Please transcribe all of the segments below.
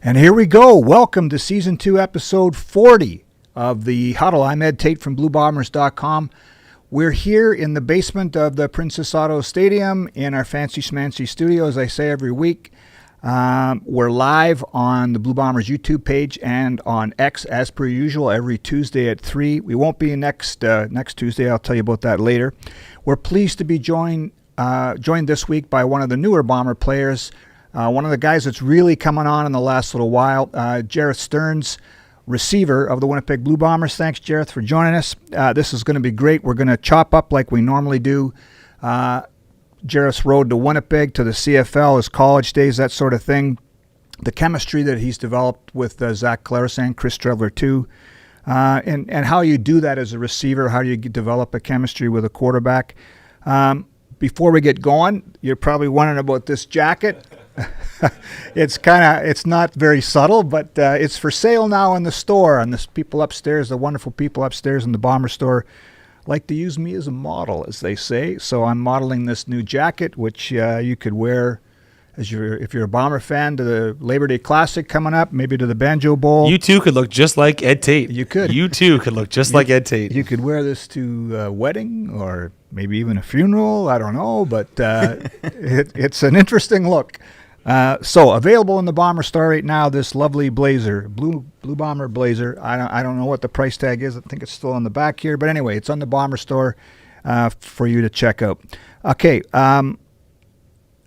And here we go. Welcome to Season 2, Episode 40 of the Huddle. I'm Ed Tate from BlueBombers.com. We're here in the basement of the Princess Auto Stadium in our fancy schmancy studio, as I say every week. We're live on the Blue Bombers YouTube page and on X, as per usual, every Tuesday at 3. We won't be next Tuesday. I'll tell you about that later. We're pleased to be joined this week by one of the newer Bomber players, one of the guys that's really coming on in the last little while, Jerreth Sterns, receiver of the Winnipeg Blue Bombers. Thanks, Jerreth, for joining us. This is going to be great. We're going to chop up like we normally do. Jerreth's road to Winnipeg, to the CFL, his college days, that sort of thing. The chemistry that he's developed with Zach Collaros and Chris Streveler too. And how you do that as a receiver, how do you develop a chemistry with a quarterback. Before we get going, you're probably wondering about this jacket. It's not very subtle, but it's for sale now in the store. And the people upstairs, the wonderful people upstairs in the Bomber store, like to use me as a model, as they say. So I'm modeling this new jacket, which you could wear if you're a Bomber fan, to the Labor Day Classic coming up, maybe to the Banjo Bowl. You too could look just like Ed Tate. You could. You too could look just like Ed Tate. You could wear this to a wedding or maybe even a funeral. I don't know, but it's an interesting look. So available in the Bomber store right now, this lovely blazer, blue Bomber blazer. I don't know what the price tag is. I think it's still on the back here, but anyway, it's on the Bomber store for you to check out. Okay,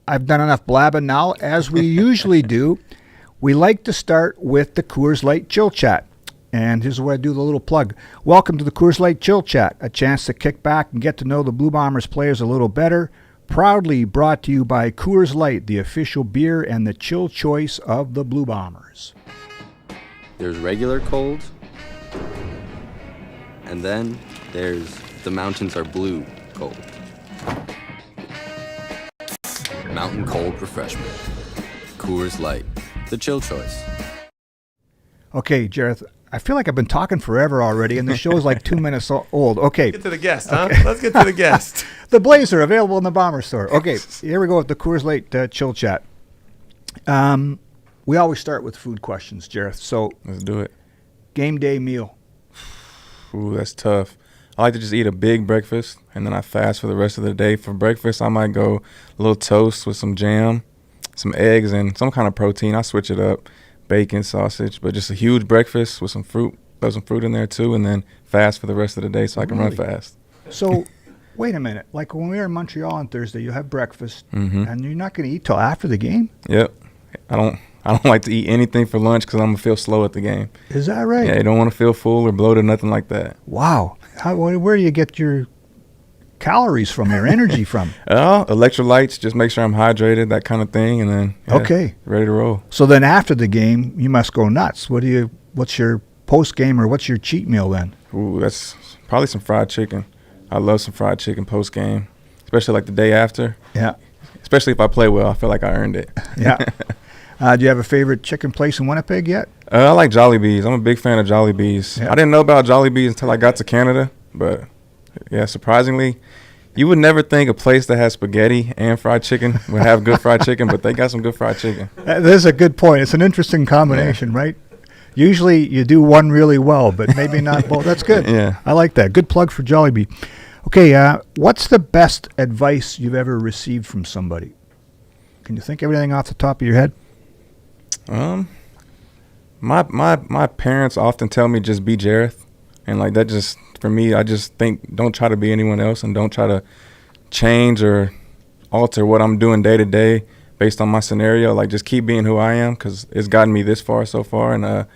I've done enough blabbing now. As we usually do, we like to start with the Coors Light Chill Chat. And here's where I do the little plug. Welcome to the Coors Light Chill Chat, a chance to kick back and get to know the Blue Bombers players a little better. Proudly brought to you by Coors Light, the official beer and the chill choice of the Blue Bombers. There's regular cold, and then there's the mountains are blue cold. Mountain cold refreshment. Coors Light, the chill choice. Okay, Jerreth, I feel like I've been talking forever already, and the show's like 2 minutes old. Okay. Get to the guest, huh? Let's get to the guest. The blazer, available in the Bomber store. Okay, here we go with the Coors Light Chill Chat. We always start with food questions, Jerreth. So let's do it. Game day meal. Ooh, that's tough. I like to just eat a big breakfast, and then I fast for the rest of the day. For breakfast, I might go a little toast with some jam, some eggs, and some kind of protein. I switch it up. Bacon, sausage, but just a huge breakfast with some fruit. Throw some fruit in there too, and then fast for the rest of the day so I can run fast. So, wait a minute. Like when we were in Montreal on Thursday, you have breakfast, and you're not going to eat till after the game? Yep. I don't like to eat anything for lunch because I'm gonna feel slow at the game. Is that right? Yeah, you don't want to feel full or bloated, nothing like that. Wow. Where do you get your calories from, your energy from? Electrolytes, just make sure I'm hydrated, that kind of thing, and then ready to roll. So then after the game, you must go nuts. What's your post game, or what's your cheat meal then? Ooh, that's probably some fried chicken. I love some fried chicken post game, especially like the day after. Yeah. Especially if I play well, I feel like I earned it. Yeah. Do you have a favorite chicken place in Winnipeg yet? I like Jollibee's. I'm a big fan of Jollibee's. Yeah. I didn't know about Jollibee's until I got to Canada, but yeah, surprisingly, you would never think a place that has spaghetti and fried chicken would have good fried chicken, but they got some good fried chicken. That is a good point. It's an interesting combination, right? Usually you do one really well, but maybe not both. That's good. Yeah. I like that. Good plug for Jollibee. Okay, what's the best advice you've ever received from somebody? Can you think of anything off the top of your head? My parents often tell me just be Jerreth, and like that just, for me, I just think don't try to be anyone else and don't try to change or alter what I'm doing day to day based on my scenario. Like just keep being who I am, because it's gotten me this far so far, and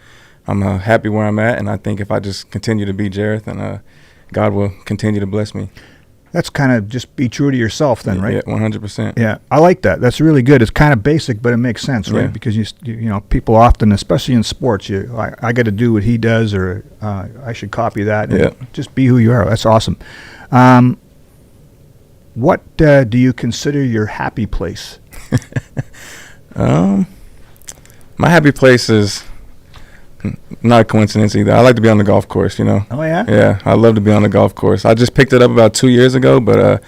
I'm happy where I'm at, and I think if I just continue to be Jerreth, and God will continue to bless me. That's kind of just be true to yourself then, right? Yeah, 100%. Yeah, I like that. That's really good. It's kind of basic, but it makes sense, right? Yeah. Because you know, people often, especially in sports, I got to do what he does, or I should copy that. Yeah. Just be who you are. That's awesome. What do you consider your happy place? My happy place is not a coincidence either. I like to be on the golf course, you know. Oh, yeah? Yeah, I love to be on the golf course. I just picked it up about 2 years ago, but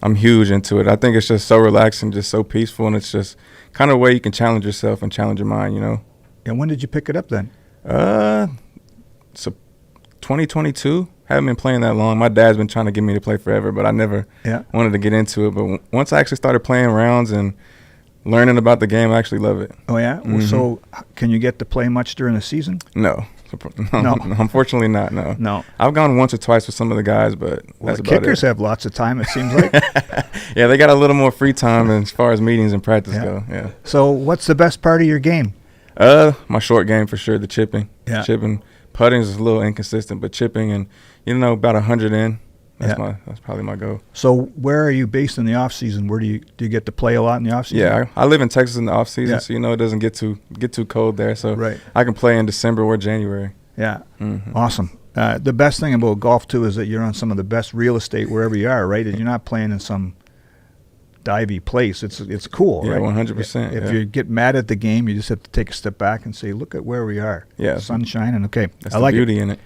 I'm huge into it. I think it's just so relaxing, just so peaceful, and it's just kind of a way you can challenge yourself and challenge your mind, you know. And when did you pick it up then? So 2022. Haven't been playing that long. My dad's been trying to get me to play forever, but I never wanted to get into it. But once I actually started playing rounds and learning about the game, I actually love it. Oh, yeah? Mm-hmm. So can you get to play much during the season? No. No. Unfortunately not, no. No. I've gone once or twice with some of the guys, but that's the about kickers it. have lots of time, it seems like. Yeah, they got a little more free time as far as meetings and practice go. Yeah. So what's the best part of your game? My short game for sure, the chipping. Yeah. Chipping. Putting is a little inconsistent, but chipping and, about 100 in, that's probably my goal. So where are you based in the off season? Where do you get to play a lot in the off season? Yeah, I live in Texas in the off season, so it doesn't get too cold there. So I can play in December or January. Yeah. Mm-hmm. Awesome. The best thing about golf too is that you're on some of the best real estate wherever you are, right? And you're not playing in some divey place. It's cool, right? 100%. If you get mad at the game, you just have to take a step back and say, look at where we are. Yeah. Sun shining. Okay. That's the beauty in it.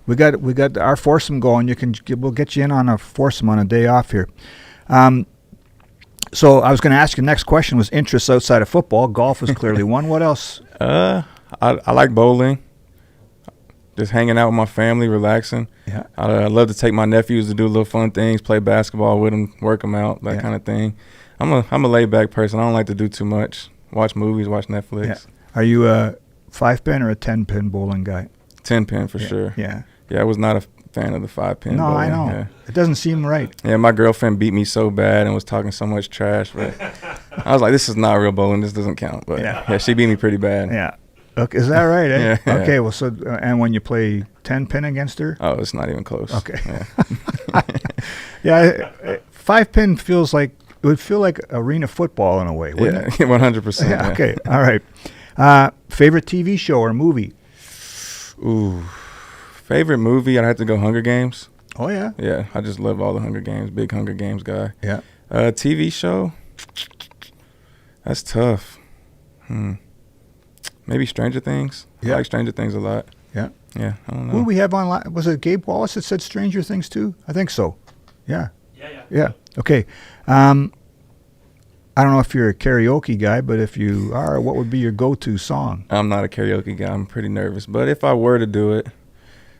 We got our foursome going. We'll get you in on a foursome on a day off here. So I was going to ask you, next question was interests outside of football. Golf is clearly one. What else? I like bowling. Just hanging out with my family, relaxing. Yeah. I love to take my nephews to do little fun things, play basketball with them, work them out, that kind of thing. I'm a laid back person. I don't like to do too much. Watch movies, watch Netflix. Yeah. Are you a 5-pin or a 10-pin bowling guy? 10-pin for sure. Yeah. Yeah, I was not a fan of the 5-pin. No, bowling. I know. Yeah. It doesn't seem right. Yeah, my girlfriend beat me so bad and was talking so much trash, but I was like, this is not real bowling. This doesn't count. But yeah, she beat me pretty bad. Yeah. Okay, is that right? Eh? Yeah. Okay. Well, so and when you play 10-pin against her? Oh, it's not even close. Okay. Yeah. Yeah, 5-pin would feel like arena football in a way, wouldn't it? 100%. Yeah. Okay. All right. Favorite TV show or movie? Ooh, favorite movie? I'd have to go Hunger Games. Oh yeah. Yeah, I just love all the Hunger Games. Big Hunger Games guy. Yeah. TV show? That's tough. Maybe Stranger Things. Yeah. I like Stranger Things a lot. Yeah. Yeah, I don't know. Who do we have online? Was it Gabe Wallace that said Stranger Things too? I think so. Yeah. Yeah. Okay. I don't know if you're a karaoke guy, but if you are, what would be your go-to song? I'm not a karaoke guy. I'm pretty nervous. But if I were to do it,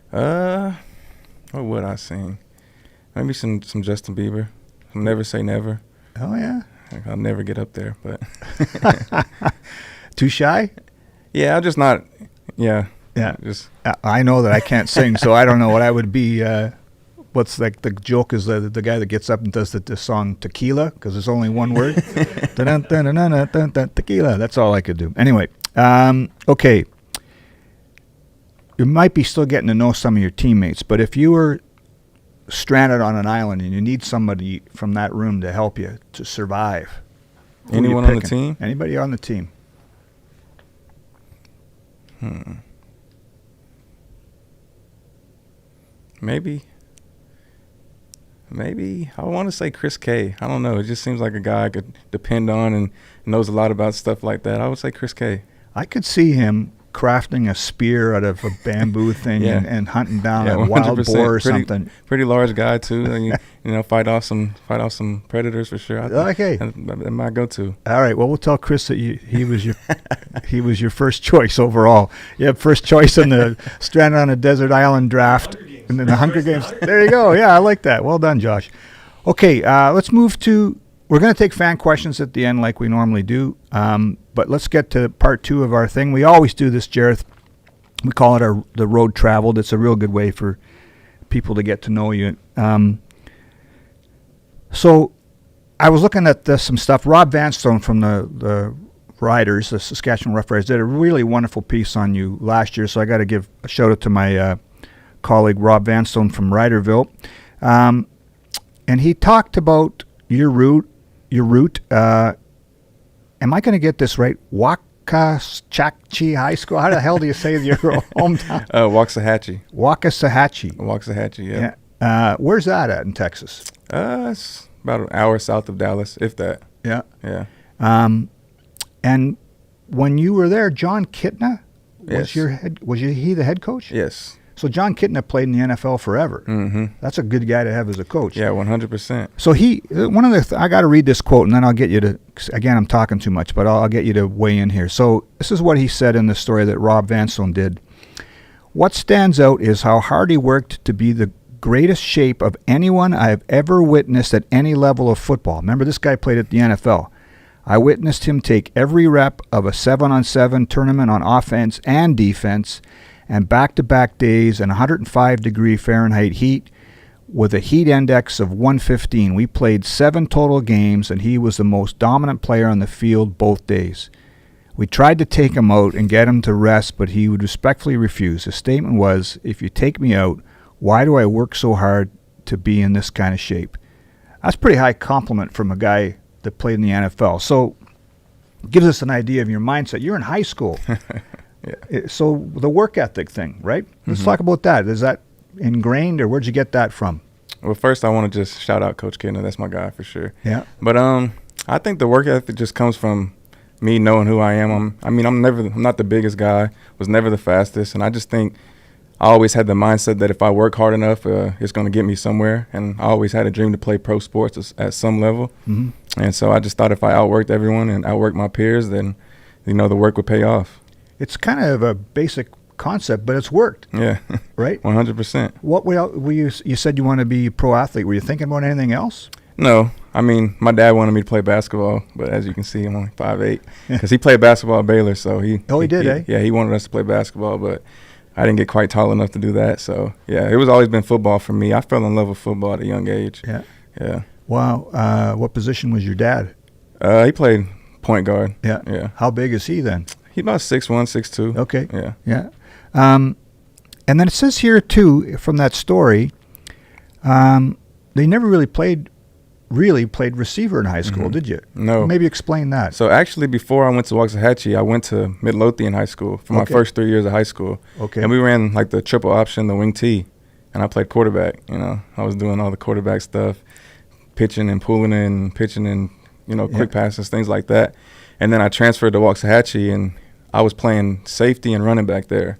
what would I sing? Maybe some Justin Bieber. Never Say Never. Oh, yeah. I'll never get up there, but. Too shy? Yeah, I'm just not. Yeah. Yeah. Just. I know that I can't sing, so I don't know what I would be. What's like the joke is the guy that gets up and does the song Tequila, because there's only one word. Tequila. That's all I could do. Anyway, okay. You might be still getting to know some of your teammates, but if you were stranded on an island and you need somebody from that room to help you to survive, who are you anyone on the picking? team? Anybody on the team? Maybe I want to say Chris K. I don't know. It just seems like a guy I could depend on and knows a lot about stuff like that. I would say Chris K. I could see him crafting a spear out of a bamboo thing and hunting down a wild 100%. boar or something. Pretty large guy too. And fight off some predators for sure. Okay, that's my go-to. All right. Well, we'll tell Chris that he was your first choice overall. You have first choice in the Stranded on a Desert Island draft. And then the Hunger Games. There you go. Yeah, I like that. Well done, Josh. Okay, let's move to. We're going to take fan questions at the end like we normally do. But let's get to part 2 of our thing. We always do this, Jerreth. We call it the road traveled. It's a real good way for people to get to know you. So I was looking at some stuff. Rob Vanstone from the Riders, the Saskatchewan Roughriders, did a really wonderful piece on you last year. So I got to give a shout out to my colleague Rob Vanstone from Riderville, and he talked about your route. Am I going to get this right? Waukesha High School. How the hell do you say your hometown? Waxahachie. Waxahachie. Yeah. Where's that at in Texas? It's about an hour south of Dallas, if that. Yeah. Yeah. And when you were there, John Kitna was Yes. he the head coach? Yes. So John Kitna played in the NFL forever. Mm-hmm. That's a good guy to have as a coach. Yeah, 100%. So I got to read this quote, and then I'll get you to, again, I'm talking too much, but I'll get you to weigh in here. So this is what he said in the story that Rob Vanstone did. What stands out is how hard he worked to be the greatest shape of anyone I have ever witnessed at any level of football. Remember, this guy played at the NFL. I witnessed him take every rep of a 7-on-7 tournament on offense and defense, and back-to-back days in 105-degree Fahrenheit heat with a heat index of 115. We played 7 total games, and he was the most dominant player on the field both days. We tried to take him out and get him to rest, but he would respectfully refuse. His statement was, if you take me out, why do I work so hard to be in this kind of shape? That's a pretty high compliment from a guy that played in the NFL. So it gives us an idea of your mindset. You're in high school. Yeah. So the work ethic thing, right? Let's talk about that. Is that ingrained, or where'd you get that from? Well, first I want to just shout out Coach Kitna. That's my guy for sure. Yeah. But I think the work ethic just comes from me knowing who I am. I'm not the biggest guy, was never the fastest, and I just think I always had the mindset that if I work hard enough, it's going to get me somewhere. And I always had a dream to play pro sports at some level. Mm-hmm. And so I just thought if I outworked everyone and outworked my peers, then, the work would pay off. It's kind of a basic concept, but it's worked. Yeah. Right? 100%. What were you said you want to be a pro athlete. Were you thinking about anything else? No. My dad wanted me to play basketball, but as you can see, I'm only 5'8", because he played basketball at Baylor. So he did, eh? Yeah, he wanted us to play basketball, but I didn't get quite tall enough to do that. So, yeah, it was always been football for me. I fell in love with football at a young age. Yeah. Yeah. Wow. What position was your dad? He played point guard. Yeah. Yeah. How big is he then? He's about 6'1", 6'2". Okay. Yeah. Yeah. And then it says here, too, from that story, they never really played receiver in high school, did you? No. Maybe explain that. So actually, before I went to Waxahachie, I went to Midlothian High School for my first 3 years of high school. Okay. And we ran like the triple option, the wing T, and I played quarterback. I was doing all the quarterback stuff, pitching and pulling in, pitching and quick passes, things like that. And then I transferred to Waxahachie, and I was playing safety and running back there.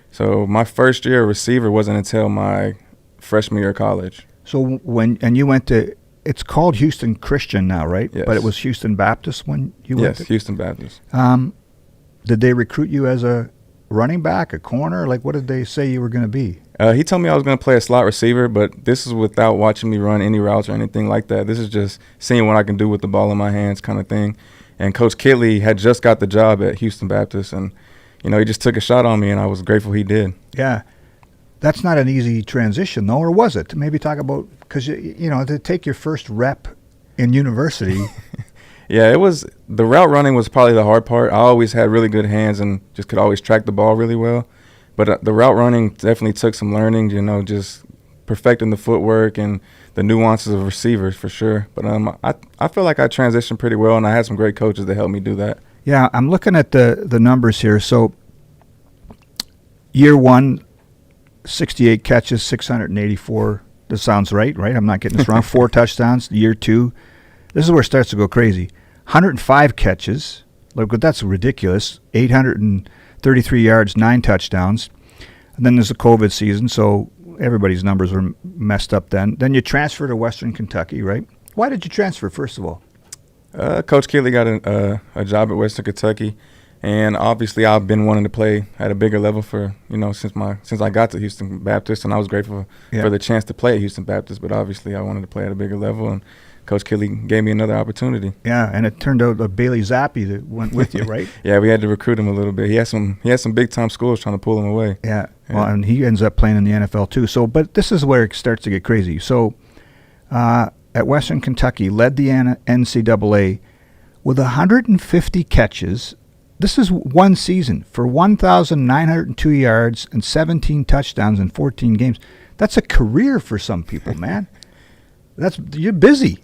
So my first year of receiver wasn't until my freshman year of college. So you went to, it's called Houston Christian now, right? Yes. But it was Houston Baptist when you went? Yes, Houston Baptist. Did they recruit you as a running back, a corner? Like, what did they say you were going to be? He told me I was going to play a slot receiver, but this is without watching me run any routes or anything like that. This is just seeing what I can do with the ball in my hands kind of thing. And Coach Kitley had just got the job at Houston Baptist, and, he just took a shot on me, and I was grateful he did. Yeah. That's not an easy transition, though, or was it? Maybe talk about, because, to take your first rep in university. Yeah, the route running was probably the hard part. I always had really good hands and just could always track the ball really well. But the route running definitely took some learning, just perfecting the footwork and the nuances of receivers for sure. But I feel like I transitioned pretty well, and I had some great coaches that helped me do that. Yeah, I'm looking at the numbers here. So year one, 68 catches, 684. That sounds right? I'm not getting this wrong. 4 touchdowns. Year 2, this is where it starts to go crazy. 105 catches. Look, that's ridiculous. 833 yards, 9 touchdowns. And then there's the COVID season, so everybody's numbers were messed up then. Then you transfer to Western Kentucky, right? Why did you transfer, first of all? Coach Kitley got a job at Western Kentucky, and obviously I've been wanting to play at a bigger level for since I got to Houston Baptist, and I was grateful for the chance to play at Houston Baptist. But obviously I wanted to play at a bigger level, and Coach Kitley gave me another opportunity. Yeah, and it turned out Bailey Zappi that went with you, right? Yeah, we had to recruit him a little bit. He had some big time schools trying to pull him away. Yeah. Well, and he ends up playing in the NFL too. So, but this is where it starts to get crazy. So, at Western Kentucky, led the NCAA with 150 catches. This is one season for 1,902 yards and 17 touchdowns in 14 games. That's a career for some people, man. You're busy.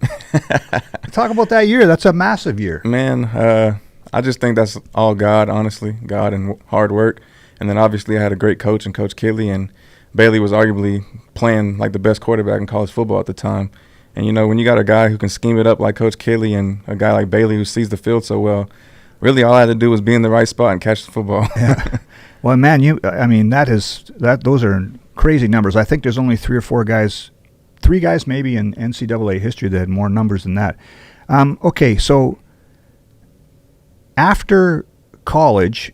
Talk about that year. That's a massive year. Man, I just think that's all God, honestly, God and hard work. And then obviously I had a great coach in Coach Kitley, and Bailey was arguably playing like the best quarterback in college football at the time. And, when you got a guy who can scheme it up like Coach Kitley and a guy like Bailey who sees the field so well, really all I had to do was be in the right spot and catch the football. Yeah. Well, man, those are crazy numbers. I think there's only three guys maybe in NCAA history that had more numbers than that. Okay, so after college,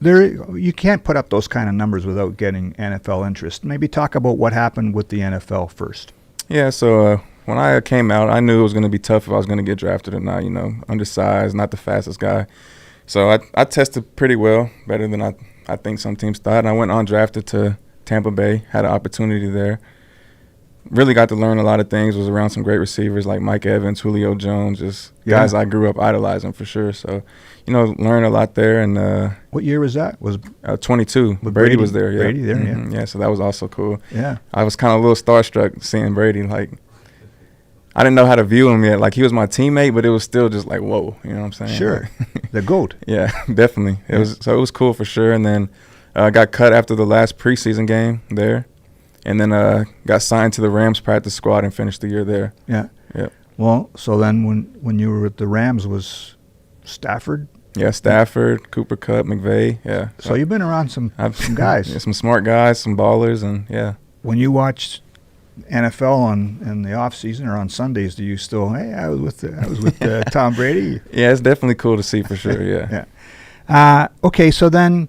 you can't put up those kind of numbers without getting NFL interest. Maybe talk about what happened with the NFL first. Yeah, so when I came out, I knew it was going to be tough if I was going to get drafted or not, undersized, not the fastest guy. So I tested pretty well, better than I think some teams thought. And I went undrafted to Tampa Bay, had an opportunity there. Really got to learn a lot of things, was around some great receivers like Mike Evans, Julio Jones, just guys I grew up idolizing for sure. So, learned a lot there. And what year was that? Was 22. Brady was there. Yeah. Brady there, mm-hmm. Yeah, so that was also cool. Yeah. I was kind of a little starstruck seeing Brady. Like, I didn't know how to view him yet. Like, he was my teammate, but it was still just like, whoa, you know what I'm saying? Sure. The GOAT. Yeah, definitely. It was cool for sure. And then I got cut after the last preseason game there. And then got signed to the Rams practice squad and finished the year there. Yeah. Yeah. Well, so then when you were with the Rams was Stafford? Yeah, Stafford, Cooper Kupp, McVay. Yeah. So you've been around some guys. Yeah, some smart guys, some ballers, and yeah. When you watched NFL in the off season or on Sundays, do you still? Hey, I was with Tom Brady. Yeah, it's definitely cool to see for sure. Yeah. Yeah. Okay, so then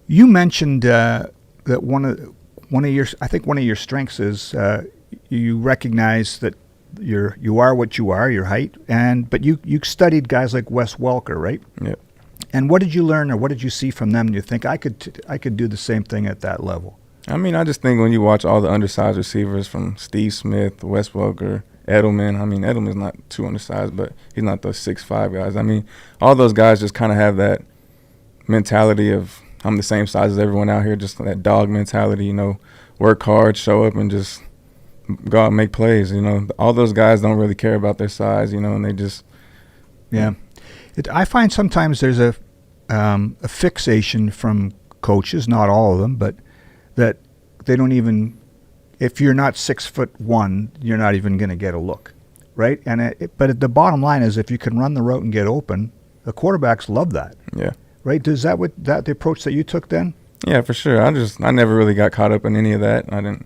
you mentioned that one of your strengths is you recognize that you are what you are, your height, but you studied guys like Wes Welker, right? Yeah. And what did you learn, or what did you see from them? And you think I could do the same thing at that level? I mean, I just think when you watch all the undersized receivers from Steve Smith, Wes Welker, Edelman. I mean, Edelman's not too undersized, but he's not those 6'5" guys. I mean, all those guys just kind of have that mentality of I'm the same size as everyone out here, just that dog mentality, work hard, show up, and just go out and make plays. All those guys don't really care about their size, and they just yeah. I find sometimes there's a fixation from coaches, not all of them, but that they don't even. If you're not 6'1", you're not even going to get a look, right? But the bottom line is, if you can run the route and get open, the quarterbacks love that. Yeah. Right? Is that the approach that you took then? Yeah, for sure. I never really got caught up in any of that. I didn't.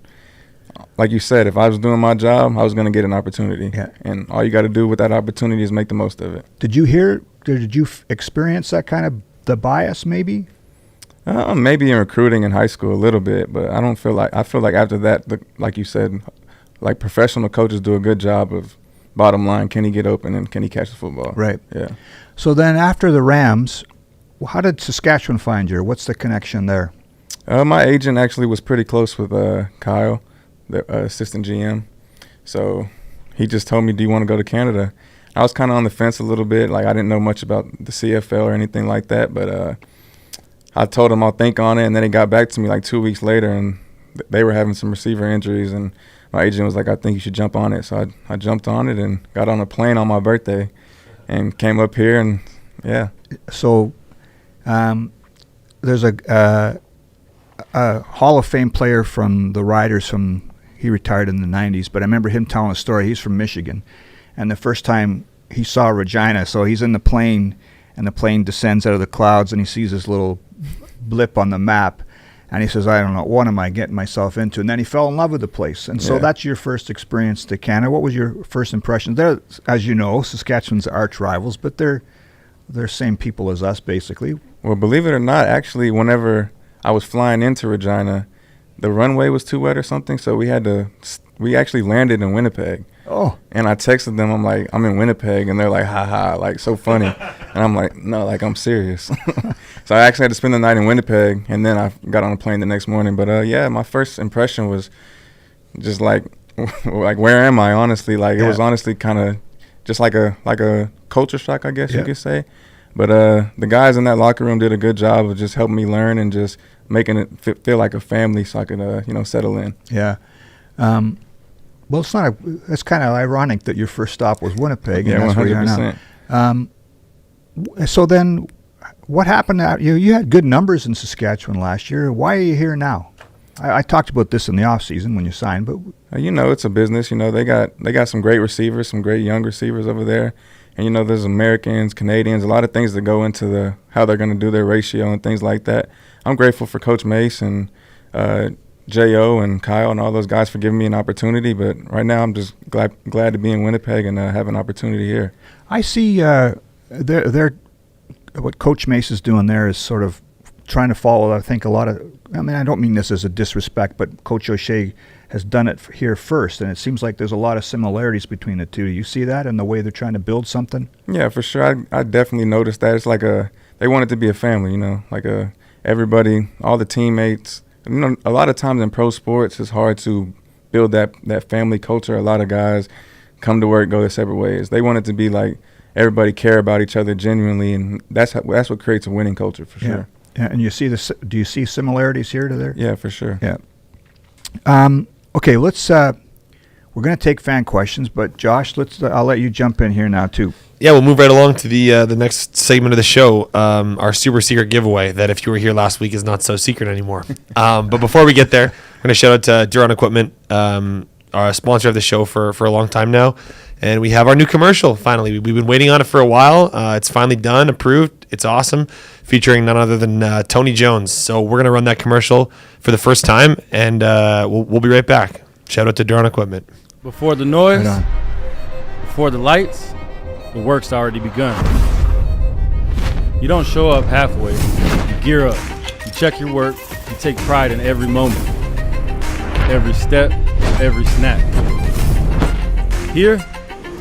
Like you said, if I was doing my job, I was going to get an opportunity. Yeah. And all you got to do with that opportunity is make the most of it. Did you experience that kind of the bias maybe? Maybe in recruiting in high school a little bit, but I feel like after that, like you said, like professional coaches do a good job of bottom line, can he get open and can he catch the football? Right. Yeah. So then after the Rams, how did Saskatchewan find you? What's the connection there? My agent actually was pretty close with Kyle, the assistant GM. So he just told me, do you want to go to Canada? I was kind of on the fence a little bit. Like, I didn't know much about the CFL or anything like that, but I told him I'll think on it, and then he got back to me like 2 weeks later, and they were having some receiver injuries, and my agent was like, I think you should jump on it. So I jumped on it and got on a plane on my birthday and came up here, and yeah. So there's a Hall of Fame player from the Riders he retired in the 90s, but I remember him telling a story. He's from Michigan, and the first time he saw Regina, so he's in the plane, and the plane descends out of the clouds, and he sees this little blip on the map, and he says, I don't know, what am I getting myself into? And then he fell in love with the place. And so that's your first experience to Canada. What was your first impression? They're, as you know, Saskatchewan's arch rivals, but they're same people as us, basically. Well, believe it or not, actually, whenever I was flying into Regina, the runway was too wet or something, so we actually landed in Winnipeg. Oh. And I texted them, I'm like, I'm in Winnipeg, and they're like, ha, like, so funny. And I'm like, no, like, I'm serious. So I actually had to spend the night in Winnipeg, and then I got on a plane the next morning. But, yeah, my first impression was just like where am I, honestly? Like, it was honestly kind of just like a culture shock, I guess you could say. But the guys in that locker room did a good job of just helping me learn and just making it feel like a family so I could, settle in. Yeah. Well, it's kind of ironic that your first stop was Winnipeg, and that's 100%. Where you are now. So then what happened? You had good numbers in Saskatchewan last year. Why are you here now? I talked about this in the off season when you signed, but it's a business. They got some great receivers, some great young receivers over there, And, there's Americans, Canadians, a lot of things that go into how they're going to do their ratio and things like that. I'm grateful for Coach Mace and J.O. and Kyle and all those guys for giving me an opportunity. But right now I'm just glad to be in Winnipeg and have an opportunity here. I see they're what Coach Mace is doing there is sort of trying to follow, I think, I don't mean this as a disrespect, but Coach O'Shea has done it here first, and it seems like there's a lot of similarities between the two. Do you see that in the way they're trying to build something? Yeah, for sure. I definitely noticed that. It's like they want it to be a family, like everybody, all the teammates. A lot of times in pro sports, it's hard to build that family culture. A lot of guys come to work, go their separate ways. They want it to be like everybody care about each other genuinely, and that's what creates a winning culture for sure. Yeah, and do you see similarities here to there? Yeah, for sure. Yeah. Okay, let's. We're going to take fan questions, but Josh, I'll let you jump in here now too. Yeah, we'll move right along to the next segment of the show, our super secret giveaway that if you were here last week is not so secret anymore. But before we get there, we're going to shout out to Duron Equipment, our sponsor of the show for a long time now. And we have our new commercial, finally. We've been waiting on it for a while. It's finally done, approved. It's awesome, featuring none other than Tony Jones. So we're going to run that commercial for the first time, and we'll be right back. Shout out to Duron Equipment. Before the noise, before the lights, the work's already begun. You don't show up halfway. You gear up. You check your work. You take pride in every moment, every step, every snap. Here,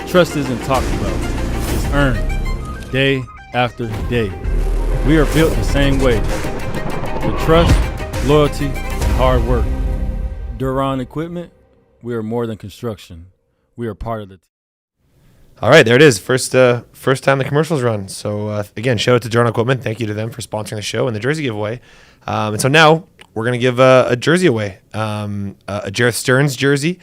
trust isn't talked about. It's earned, day after day. We are built the same way. With trust, loyalty, and hard work. Duron Equipment, we are more than construction. We are part of the team. All right, there it is. First time the commercial's run. So, again, shout out to Duron Equipment. Thank you to them for sponsoring the show and the jersey giveaway. And so now we're going to give a jersey away, a Jerreth Sterns jersey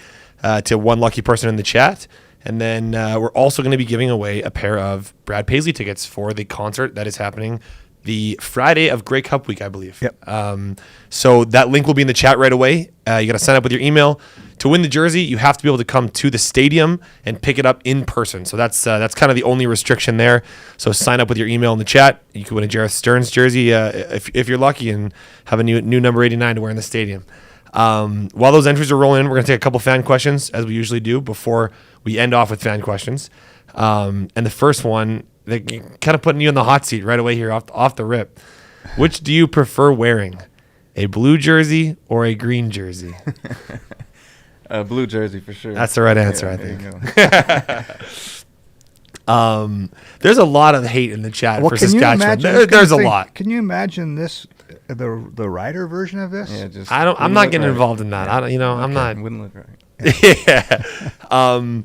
to one lucky person in the chat. And then we're also going to be giving away a pair of Brad Paisley tickets for the concert that is happening the Friday of Grey Cup week, I believe. Yep. So that link will be in the chat right away. You got to sign up with your email. To win the jersey, you have to be able to come to the stadium and pick it up in person. So that's kind of the only restriction there. So sign up with your email in the chat. You can win a Jerreth Sterns jersey if you're lucky and have a new number 89 to wear in the stadium. While those entries are rolling in, we're going to take a couple fan questions, as we usually do, before we end off with fan questions. And the first one, they're kind of putting you in the hot seat right away here off the rip. Which do you prefer wearing, a blue jersey or a green jersey? A blue jersey for sure. That's the right answer, I think. There's a lot of hate in the chat for Saskatchewan. There's a lot. Can you imagine this, the rider version of this? Yeah, I'm not getting involved in that. I'm not. Wouldn't look right. Yeah.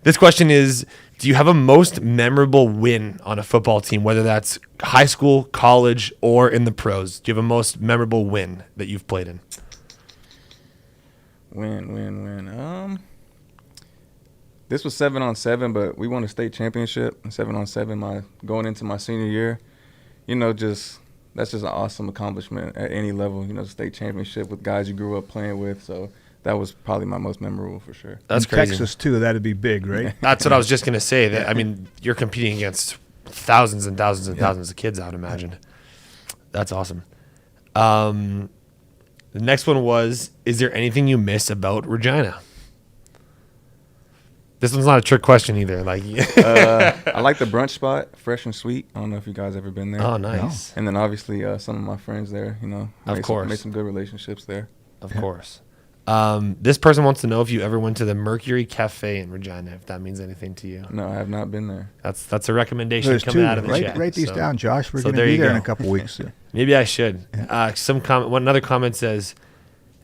This question is, do you have a most memorable win on a football team, whether that's high school, college, or in the pros? Do you have a most memorable win that you've played in? Win. This was 7-on-7, but we won a state championship in 7-on-7 going into my senior year. That's just an awesome accomplishment at any level, state championship with guys you grew up playing with. So that was probably my most memorable for sure. That's in crazy. Texas too, that'd be big, right? That's what I was just going to say. That, I mean, you're competing against thousands and thousands and thousands of kids, I would imagine. That's awesome. The next one was, is there anything you miss about Regina? This one's not a trick question either. I like the brunch spot, fresh and sweet. I don't know if you guys ever been there. Oh, nice. And then obviously some of my friends there, Of course. Made some good relationships there. Of course. This person wants to know if you ever went to the Mercury Cafe in Regina, if that means anything to you. No, I have not been there. That's a recommendation coming out of the chat. Write these down, Josh. We're going to there be you there go. in a couple weeks. Maybe I should. Another comment says,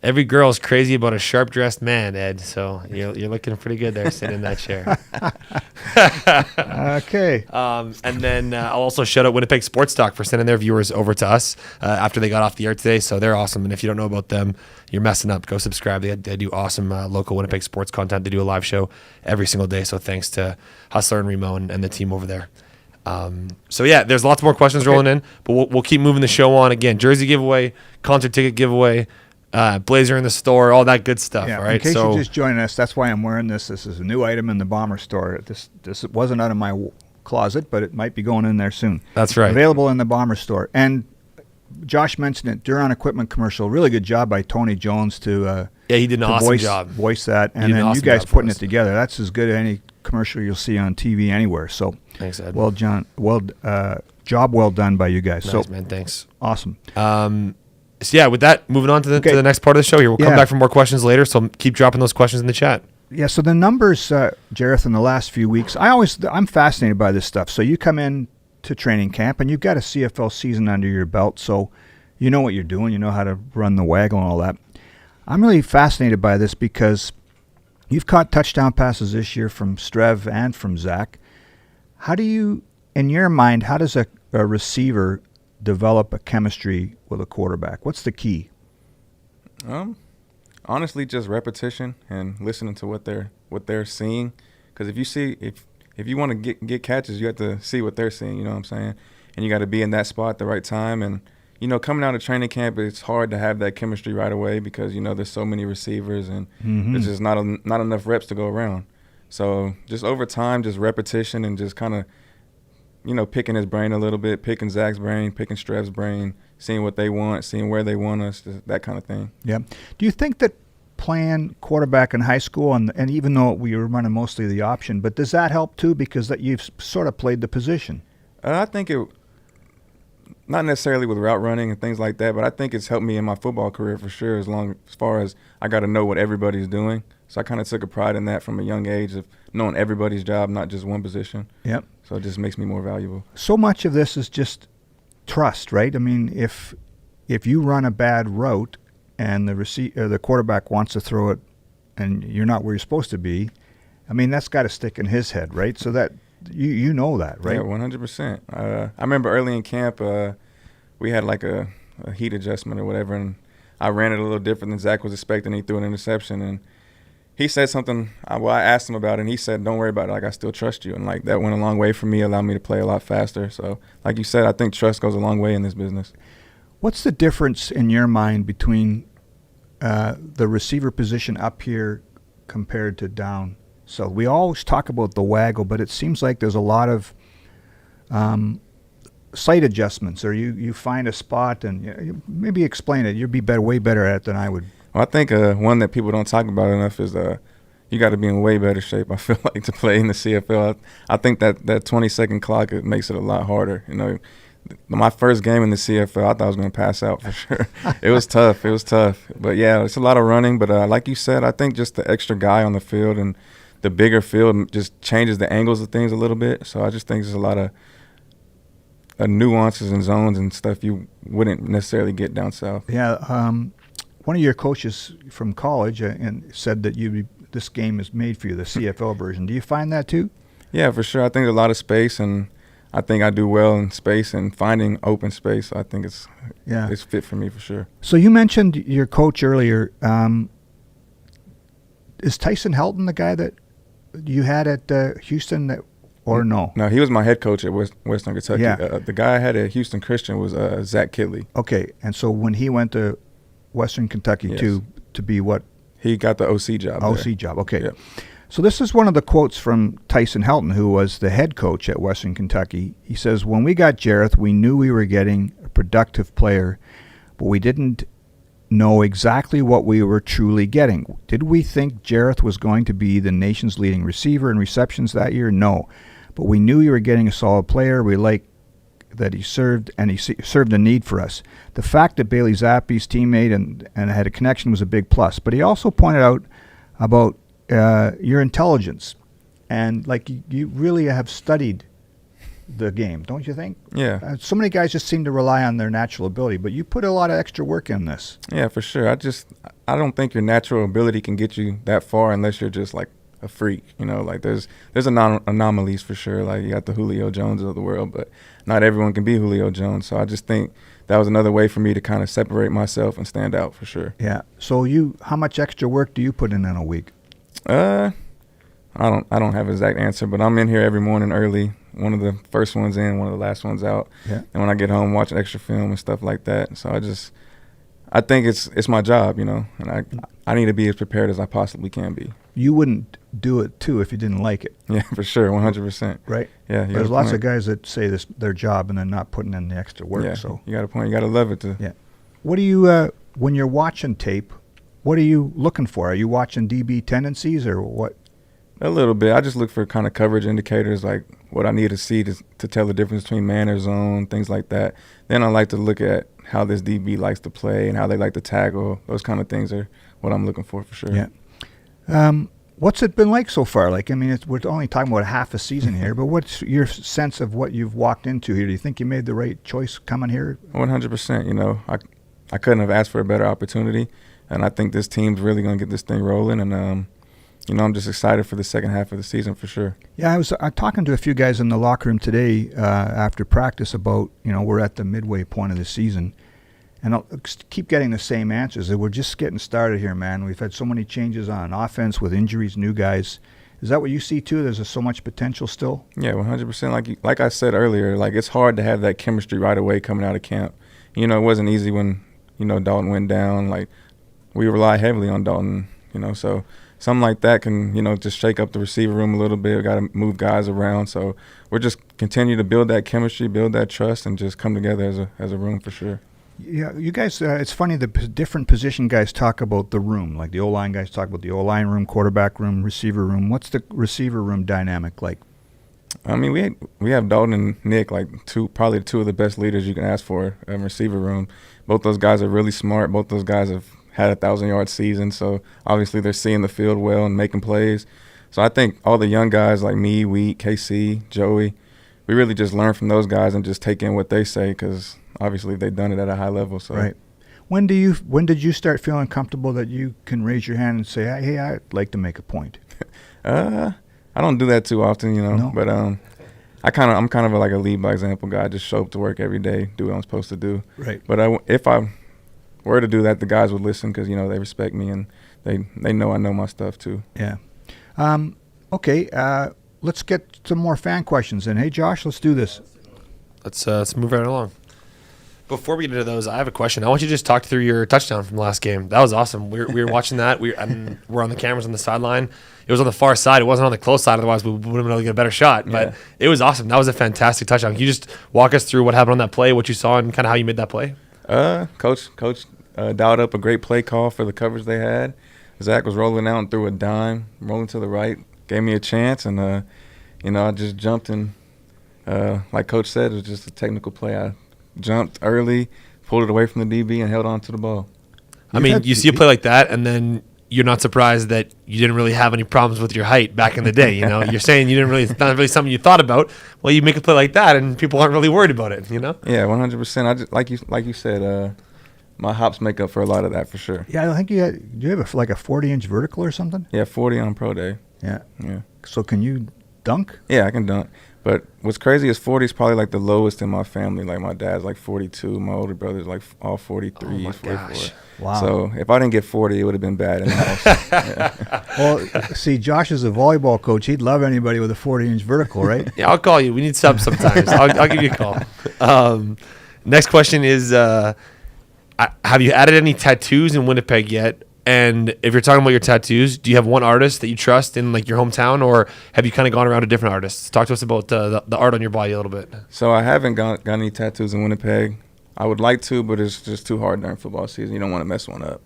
every girl's crazy about a sharp-dressed man, Ed. So you're looking pretty good there sitting in that chair. Okay. And then I'll also shout out Winnipeg Sports Talk for sending their viewers over to us after they got off the air today. So they're awesome. And if you don't know about them, you're messing up. Go subscribe. They do awesome local Winnipeg sports content. They do a live show every single day. So thanks to Hustler and Remo and the team over there. So yeah, there's lots more questions rolling in, but we'll keep moving the show on. Again, jersey giveaway, concert ticket giveaway, blazer in the store, all that good stuff. Yeah, all right. in case so you're just joining us, that's why I'm wearing this. This is a new item in the Bomber store. This wasn't out of my closet, but it might be going in there soon. That's right. Available in the Bomber store. And Josh mentioned it, Duron Equipment commercial. Really good job by Tony Jones to he did an awesome job. Voice that, He and did an then you awesome guys job for putting us. it together. That's as good as any commercial you'll see on TV anywhere. So, Thanks, Ed. well, John, job well done by you guys. Nice, So, man. Thanks. awesome. So yeah, with that, moving on to the next part of the show here. We'll come Yeah. back for more questions later, so keep dropping those questions in the chat. Yeah, so the numbers, Jerreth, in the last few weeks, I'm fascinated by this stuff. So you come in to training camp, and you've got a CFL season under your belt, so you know what you're doing. You know how to run the waggle and all that. I'm really fascinated by this because you've caught touchdown passes this year from Strev and from Zach. How do you, in your mind, how does a receiver develop a chemistry with a quarterback? What's the key? Honestly, just repetition and listening to what they're seeing. Because if you want to get catches, you have to see what they're seeing. You know what I'm saying? And you got to be in that spot at the right time. And coming out of training camp, it's hard to have that chemistry right away because there's so many receivers and there's just not enough reps to go around. So just over time, just repetition and just kind of picking his brain a little bit, picking Zach's brain, picking Strev's brain, seeing what they want, seeing where they want us, that kind of thing. Yeah. Do you think that playing quarterback in high school, and even though we were running mostly the option, but does that help too because that you've sort of played the position? I think not necessarily with route running and things like that, but I think it's helped me in my football career for sure as far as I got to know what everybody's doing. So I kind of took a pride in that from a young age of knowing everybody's job, not just one position. Yep. So it just makes me more valuable. So much of this is just trust, right? I mean, if you run a bad route and the quarterback wants to throw it and you're not where you're supposed to be, I mean, that's got to stick in his head, right? So that you know that, right? Yeah, 100%. I remember early in camp, we had like a heat adjustment or whatever, and I ran it a little different than Zach was expecting. He threw an interception, and he said something. I asked him about it, and he said, "Don't worry about it. Like, I still trust you." And like that went a long way for me, allowed me to play a lot faster. So, like you said, I think trust goes a long way in this business. What's the difference in your mind between the receiver position up here compared to down? So we always talk about the waggle, but it seems like there's a lot of sight adjustments, or you find a spot and maybe explain it. You'd be way better at it than I would. Well, I think one that people don't talk about enough is you got to be in way better shape, I feel like, to play in the CFL. I think that 20-second clock, it makes it a lot harder. My first game in the CFL, I thought I was going to pass out for sure. It was tough. But, yeah, it's a lot of running. But like you said, I think just the extra guy on the field and the bigger field just changes the angles of things a little bit. So I just think there's a lot of nuances and zones and stuff you wouldn't necessarily get down south. Yeah, one of your coaches from college and said that this game is made for you, the CFL version. Do you find that too? Yeah, for sure. I think there's a lot of space, and I think I do well in space and finding open space. So I think it's fit for me for sure. So you mentioned your coach earlier. Is Tyson Helton the guy that you had at Houston or no? No, he was my head coach at Western Kentucky. Yeah. The guy I had at Houston Christian was Zach Kidley. Okay, and so when he went to Western Kentucky Yes. to be what? He got the OC job. OC job, okay. Yeah. So this is one of the quotes from Tyson Helton, who was the head coach at Western Kentucky. He says, "When we got Jerreth, we knew we were getting a productive player, but we didn't know exactly what we were truly getting. Did we think Jerreth was going to be the nation's leading receiver in receptions that year? No. But we knew we were getting a solid player. We liked that he served, and he served a need for us. The fact that Bailey Zappi's teammate and had a connection was a big plus." But he also pointed out about your intelligence, and like you really have studied the game, don't you think? Yeah. So many guys just seem to rely on their natural ability, but you put a lot of extra work in this. Yeah, for sure. I don't think your natural ability can get you that far unless you're just like a freak. Like there's anomalies for sure. Like you got the Julio Jones of the world, but not everyone can be Julio Jones. So I just think that was another way for me to kind of separate myself and stand out for sure. Yeah. So how much extra work do you put in a week? I don't have an exact answer, but I'm in here every morning early. One of the first ones in, one of the last ones out. Yeah. And when I get home, watching extra film and stuff like that. So I think it's my job, and I need to be as prepared as I possibly can be. you wouldn't do it too if you didn't like it. Yeah, for sure, 100%. Right. Yeah, There's lots of guys that say this their job and then not putting in the extra work. Yeah, so you got a point. You got to love it. Yeah. What do you when you're watching tape? What are you looking for? Are you watching DB tendencies or what? A little bit. I just look for kind of coverage indicators, like what I need to see to tell the difference between man or zone, things like that. Then I like to look at how this DB likes to play and how they like to tackle. Those kind of things are what I'm looking for sure. Yeah. What's it been like so far? Like, I mean, we're only talking about half a season here, but what's your sense of what you've walked into here? Do you think you made the right choice coming here? 100%. You know, I couldn't have asked for a better opportunity, and I think this team's really going to get this thing rolling, and you know, I'm just excited for the second half of the season for sure. Yeah, I was talking to a few guys in the locker room today after practice about, you know, we're at the midway point of the season, and I'll keep getting the same answers. That we're just getting started here, man. We've had so many changes on offense with injuries, new guys. Is that what you see too? There's so much potential still? Yeah, 100%. Like I said earlier, like it's hard to have that chemistry right away coming out of camp. You know, it wasn't easy when, you know, Dalton went down. Like, we rely heavily on Dalton, you know, so something like that can, you know, just shake up the receiver room a little bit. We got to move guys around. So we're just continue to build that chemistry, build that trust, and just come together as a room for sure. Yeah, you guys, it's funny, the different position guys talk about the room. Like the O-line guys talk about the O-line room, quarterback room, receiver room. What's the receiver room dynamic like? I mean, we have Dalton and Nick, like probably two of the best leaders you can ask for in receiver room. Both those guys are really smart. Both those guys have had a 1,000-yard season, so obviously they're seeing the field well and making plays. So I think all the young guys like me, Wheat, KC, Joey, we really just learn from those guys and just take in what they say because obviously they've done it at a high level. So. Right. When did you start feeling comfortable that you can raise your hand and say, hey, I'd like to make a point? I don't do that too often, you know. No? But I'm kind of like a lead by example guy. I just show up to work every day, do what I'm supposed to do. Right. But if I were to do that, the guys would listen because, you know, they respect me and they know I know my stuff too. Yeah. Okay. Let's get some more fan questions in. Hey, Josh, let's do this. Let's move right along. Before we get into those, I have a question. I want you to just talk through your touchdown from the last game. That was awesome. We were watching that. We're on the cameras on the sideline. It was on the far side. It wasn't on the close side. Otherwise, we would have been able to get a better shot. But yeah. It was awesome. That was a fantastic touchdown. Can you just walk us through what happened on that play, what you saw, and kind of how you made that play? Coach dialed up a great play call for the coverage they had. Zach was rolling out and threw a dime, rolling to the right, gave me a chance, and you know, I just jumped and like Coach said, it was just a technical play. I jumped early, pulled it away from the DB, and held on to the ball. I mean, you see a play like that, and then you're not surprised that you didn't really have any problems with your height back in the day. You know, you're saying it's not really something you thought about. Well, you make a play like that, and people aren't really worried about it. You know? Yeah, 100%. I just like you said, my hops make up for a lot of that for sure. Yeah, I think do you have like a 40-inch vertical or something? Yeah, 40 on pro day. Yeah. Yeah. So can you dunk? Yeah, I can dunk. But what's crazy is 40 is probably like the lowest in my family. Like my dad's like 42. My older brother's like all 43, oh my 44. Gosh. Wow. So if I didn't get 40, it would have been bad in the house. Yeah. Well, see, Josh is a volleyball coach. He'd love anybody with a 40-inch vertical, right? Yeah, I'll call you. We need subs sometimes. I'll give you a call. Next question is, have you added any tattoos in Winnipeg yet? And if you're talking about your tattoos, do you have one artist that you trust in like your hometown, or have you kind of gone around to different artists? Talk to us about the art on your body a little bit. So I haven't got any tattoos in Winnipeg. I would like to, but it's just too hard during football season. You don't want to mess one up.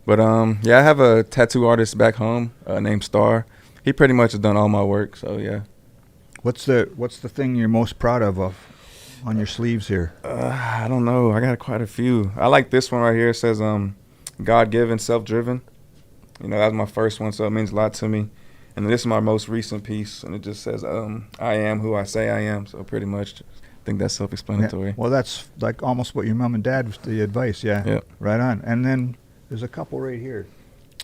But yeah, I have a tattoo artist back home named Star. He pretty much has done all my work. So yeah. What's the thing you're most proud of on your sleeves here? I don't know. I got quite a few. I like this one right here. It says God-given, self-driven. You know, that was my first one, so it means a lot to me. And this is my most recent piece, and it just says, I am who I say I am. So pretty much, I think that's self-explanatory. Yeah. Well, that's like almost what your mom and dad was the advice, yeah. Yeah. Right on. And then there's a couple right here.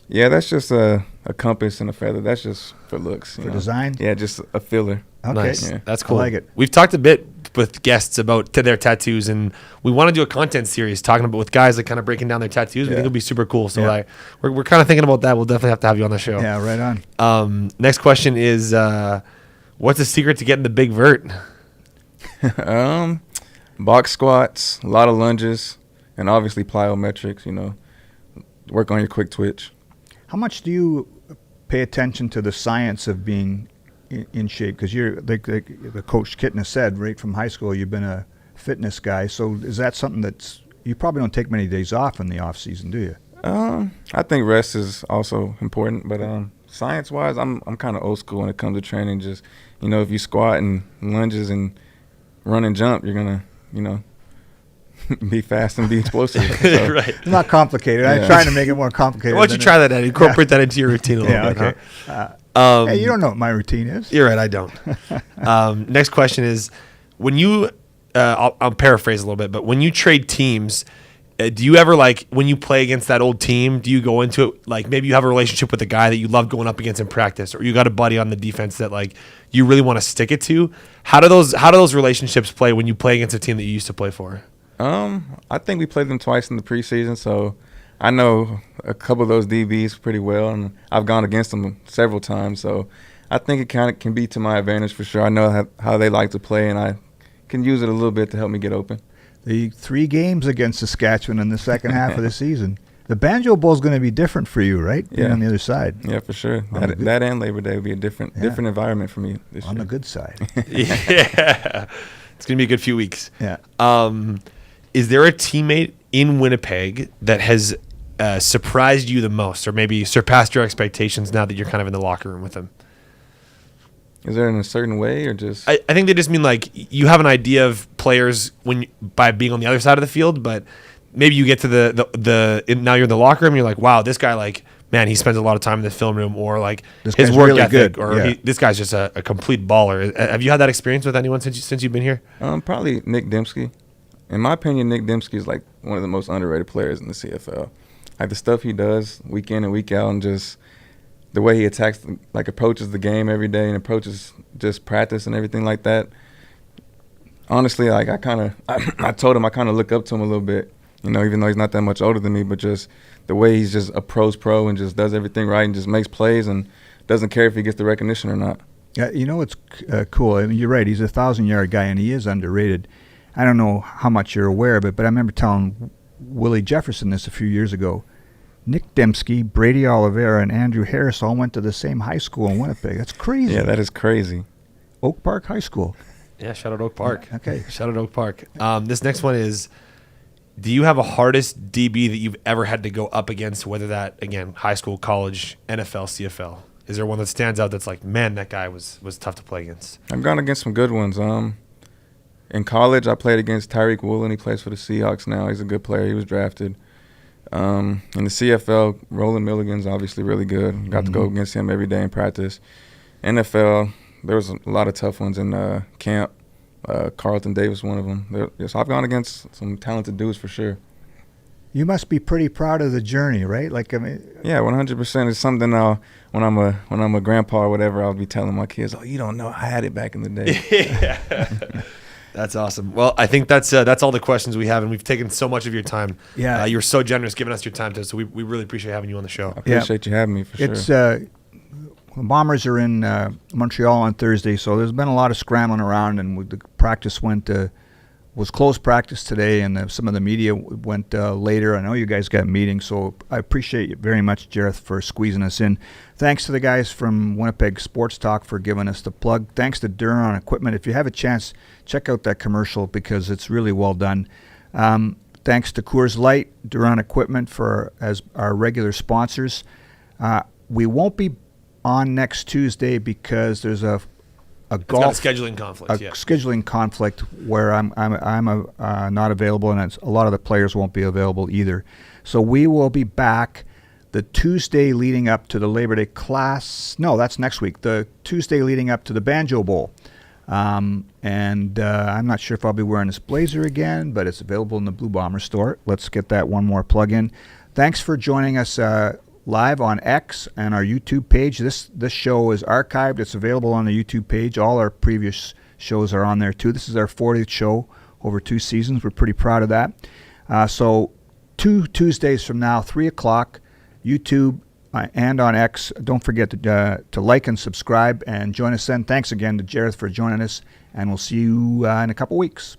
Yeah, that's just a compass and a feather. That's just for looks. For design? Yeah, just a filler. Okay. Nice. Yeah. That's cool. I like it. We've talked a bit with guests about their tattoos, and we want to do a content series talking about with guys that kind of breaking down their tattoos. We think it'll be super cool. So we're kind of thinking about that. We'll definitely have to have you on the show. Yeah, right on. Next question is, what's the secret to getting the big vert? Box squats, a lot of lunges, and obviously plyometrics, you know. Work on your quick twitch. How much do you pay attention to the science of being in shape? Because you're like the coach Kitna said, right from high school, you've been a fitness guy. So is that something that's you probably don't take many days off in the off season, do you? I think rest is also important, but science-wise, I'm kind of old school when it comes to training. Just if you squat and lunges and run and jump, you're gonna be fast and be explosive. So, Right. It's not complicated. I'm trying to make it more complicated. Why don't you try that and incorporate that into your routine a little bit? Okay. Huh? Hey, you don't know what my routine is. You're right. I don't. Next question is, when you, I'll paraphrase a little bit, but when you trade teams, do you ever when you play against that old team, do you go into it maybe you have a relationship with a guy that you love going up against in practice, or you got a buddy on the defense that you really want to stick it to? How do those relationships play when you play against a team that you used to play for? I think we played them twice in the preseason, so I know a couple of those DBs pretty well, and I've gone against them several times. So I think it kind of can be to my advantage for sure. I know how they like to play, and I can use it a little bit to help me get open. The 3 games against Saskatchewan in the second half of the season. The Banjo Bowl is going to be different for you, right? Being on the other side. Yeah, for sure. That and Labor Day will be a different environment for me this year. On the good side. Yeah. It's going to be a good few weeks. Yeah. Is there a teammate in Winnipeg that has surprised you the most, or maybe surpassed your expectations now that you're kind of in the locker room with them? Is there in a certain way, or just? I think they just mean you have an idea of players by being on the other side of the field, but maybe you get to now you're in the locker room and you're like, wow, this guy man, he spends a lot of time in the film room, or this his guy's work really ethic, good. or this guy's just a complete baller. Have you had that experience with anyone since you've been here? Probably Nick Dembski. In my opinion, Nick Dembski is one of the most underrated players in the CFL. The stuff he does week in and week out, and just the way he attacks, approaches the game every day and approaches just practice and everything like that. Honestly, I told him I kind of look up to him a little bit, even though he's not that much older than me, but just the way he's just a pro's pro and just does everything right and just makes plays and doesn't care if he gets the recognition or not. Yeah, it's cool. I mean, you're right. He's a 1,000-yard guy, and he is underrated. I don't know how much you're aware of it, but I remember telling Willie Jefferson this a few years ago. Nick Dembski, Brady Oliveira, and Andrew Harris all went to the same high school in Winnipeg. That's crazy. Yeah, that is crazy. Oak Park High School. Yeah, shout out Oak Park. Okay. Shout out Oak Park. This next one is, do you have a hardest DB that you've ever had to go up against, whether that, again, high school, college, NFL, CFL? Is there one that stands out that's man, that guy was tough to play against? I've gone against some good ones. In college, I played against Tyreek Woolen. He plays for the Seahawks now. He's a good player. He was drafted. In the CFL, Roland Milligan's obviously really good. Got to go against him every day in practice. NFL, there was a lot of tough ones in camp. Carlton Davis, one of them. So I've gone against some talented dudes for sure. You must be pretty proud of the journey, right? Yeah, 100%. It's something when I'm a grandpa or whatever, I'll be telling my kids, "Oh, you don't know, I had it back in the day." Yeah. That's awesome. Well, I think that's all the questions we have, and we've taken so much of your time. Yeah, you were so generous giving us your time today, so we really appreciate having you on the show. I appreciate you having me for sure. The Bombers are in Montreal on Thursday, so there's been a lot of scrambling around, and the practice was closed practice today, and some of the media went later. I know you guys got meetings, so I appreciate you very much, Jerreth, for squeezing us in. Thanks to the guys from Winnipeg Sports Talk for giving us the plug. Thanks to Duron Equipment. If you have a chance, check out that commercial because it's really well done. Thanks to Coors Light, Duron Equipment as our regular sponsors. We won't be on next Tuesday because there's a scheduling conflict. Scheduling conflict where I'm not available, and a lot of the players won't be available either. So we will be back the Tuesday leading up to the Labor Day class. No, that's next week. The Tuesday leading up to the Banjo Bowl. I'm not sure if I'll be wearing this blazer again, but it's available in the Blue Bomber store. Let's get that one more plug in. Thanks for joining us live on X and our YouTube page. This show is archived. It's available on the YouTube page. All our previous shows are on there too. This is our 40th show over 2 seasons. We're pretty proud of that. So 2 Tuesdays from now, 3 o'clock, YouTube and on X. Don't forget to like and subscribe and join us then. Thanks again to Jerreth for joining us, and we'll see you in a couple weeks.